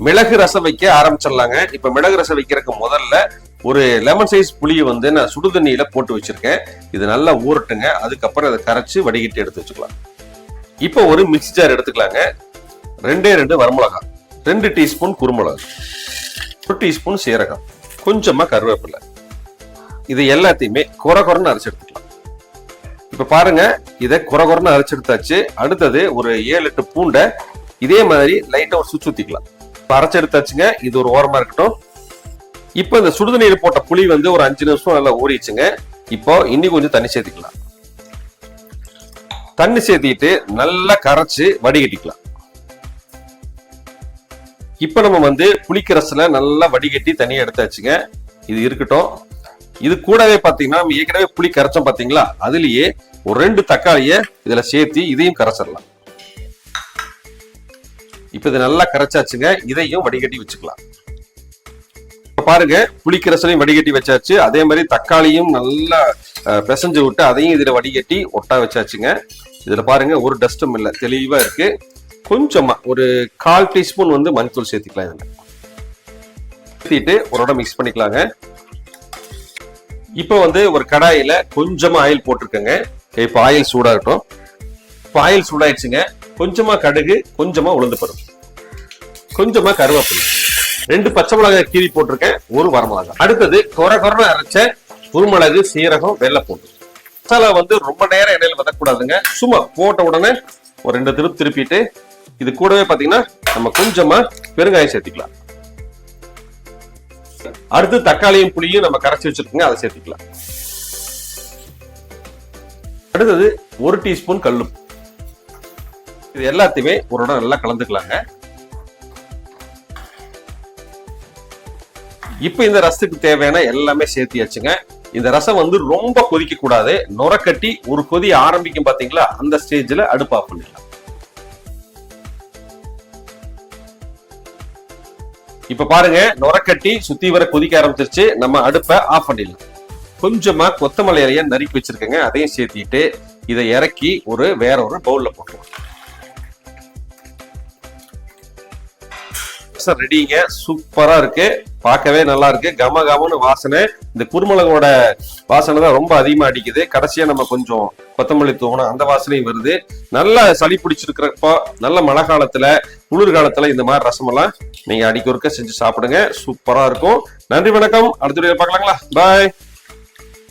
மிளகு ரசம் வைக்க ஆரம்பிச்சிடலாங்க. இப்ப மிளகு ரசம் வைக்கிறதுக்கு முதல்ல ஒரு லெமன் சைஸ் புளியை வந்து நான் சுடுதண்ணியில போட்டு வச்சிருக்கேன். இது நல்லா ஊறட்டுங்க. அதுக்கப்புறம் அதை கரைச்சு வடிகட்டி எடுத்து வச்சுக்கலாம். இப்போ ஒரு மிக்ஸி ஜார் எடுத்துக்கலாங்க. 2 வரமிளகாய், 2 டீஸ்பூன் குருமிளகு, 1 டீஸ்பூன் சீரகம், கொஞ்சமா கருவேப்பிலை, இது எல்லாத்தையுமே கொரகொரன்னு அரைச்சு எடுத்துக்கலாம். இப்ப பாருங்க, இதை கொரகொரன்னு அரைச்சு எடுத்தாச்சு. அடுத்தது ஒரு 7-8 பூண்டை இதே மாதிரி லைட்டா ஒரு சுத்திக்கலாம். அரைச்சு எடுத்தாச்சுங்க. இது ஒரு ஓரமா இருக்கட்டும். இப்ப இந்த சுடுதண்ணீர் போட்ட புளி வந்து ஒரு 5 நிமிஷம் நல்லா ஊறிச்சுங்க. இப்போ இன்னும் கொஞ்சம் தண்ணி சேர்த்துக்கலாம். தண்ணி சேர்த்திட்டு நல்லா கரைச்சு வடிகட்டிக்கலாம். இப்ப நம்ம வந்து புளிக்கரசுல நல்லா வடிகட்டி தனியா எடுத்தாச்சுங்க. இது இருக்கட்டும். இது கூடவே பாத்தீங்கன்னா நம்ம ஏற்கனவே புளி கரைச்சோம் பாத்தீங்களா, அதுலயே ஒரு 2 தக்காளிய இதுல சேர்த்து இதையும் கரைச்சிடலாம். இப்ப இது நல்லா கரைச்சாச்சுங்க. இதையும் வடிகட்டி வச்சுக்கலாம். பாருங்க, புளிக்கரசலையும் வடிகட்டி வச்சாச்சு. அதே மாதிரி தக்காளியும் நல்லா பிசைஞ்சு விட்டு அதையும் இதுல வடிகட்டி ஒட்டா வச்சாச்சுங்க. இதுல பாருங்க, ஒரு டஸ்டும் இல்லை, தெளிவா இருக்கு. கொஞ்சமா ஒரு 1/4 டீஸ்பூன் வந்து மஞ்சள் சேர்த்துக்கலாம். இதுல சேர்த்திட்டு ஒரு மிக்ஸ் பண்ணிக்கலாங்க. இப்போ வந்து ஒரு கடாயில கொஞ்சமா ஆயில் போட்டிருக்கேங்க. இப்ப ஆயில் சூடாகட்டும். இப்ப ஆயில் சூடாயிடுச்சுங்க. கொஞ்சமா கடுகு, கொஞ்சமா உளுந்து பருப்பு, கொஞ்சமா கருவேப்பிலை, 2 பச்சை மிளகாய் கீரி போட்டிருக்கேன், 1 வரமிளகாய். அடுத்தது கொரகொரன்னு அரைச்ச குருமிளகு, சீரகம், வெள்ளைப்பூண்டு. மசாலா வந்து ரொம்ப நேரம் எண்ணெயில வதக்கூடாதுங்க. சும்மா போட்ட உடனே ஒரு 2 திருப்பிட்டு இது கூடவே பாத்தீங்கன்னா நம்ம கொஞ்சமா பெருங்காயம் சேர்த்துக்கலாம். அடுத்து தக்காளியும் புளியும் நம்ம கரைச்சி வச்சிருக்கோங்க, அதை சேர்த்துக்கலாம். அடுத்தது 1 டீஸ்பூன் கல்லுப்பு. இது எல்லாத்தையுமே ஒரு நல்லா கலந்துக்கலாங்க. இப்ப இந்த ரசத்துக்கு தேவையான எல்லாமே சேர்த்தியாச்சுங்க. இந்த ரசம் வந்து ரொம்ப கொதிக்க கூடாது. நுரக்கட்டி ஒரு கொதி ஆரம்பிக்கும் பாத்தீங்களா, அந்த ஸ்டேஜ்ல அடுப்பு ஆஃப் பண்ணிடலாம். இப்ப பாருங்க, நுரக்கட்டி சுத்தி வர கொதிக்க ஆரம்பிச்சிருச்சு. நம்ம அடுப்பை ஆஃப் பண்ணிடலாம். கொஞ்சமா கொத்தமல்லி இலைய நறுக்கி வச்சிருக்கேங்க, அதையும் சேர்த்திட்டு இதை இறக்கி வேற ஒரு பவுல்ல போட்டுருவோம். ரெடிங்க. சூப்பரா இருக்கு, பார்க்கவே நல்லா இருக்கு. கம கமன்னு வாசனை. இந்த குருமிளகோட வாசனை தான் ரொம்ப அதிகமா அடிக்குது. கடைசியா நம்ம கொஞ்சம் கொத்தமல்லி தூவணும், அந்த வாசனையும் வருது. நல்லா சளி பிடிச்சிருக்கிறப்போ, நல்ல மழை காலத்துல, குளிர்காலத்துல இந்த மாதிரி ரசம் எல்லாம் நீங்க அடிக்க ஒருக்க செஞ்சு சாப்பிடுங்க. சூப்பரா இருக்கும். நன்றி, வணக்கம். அடுத்த வீடியோ பார்க்கலாங்களா? பாய்.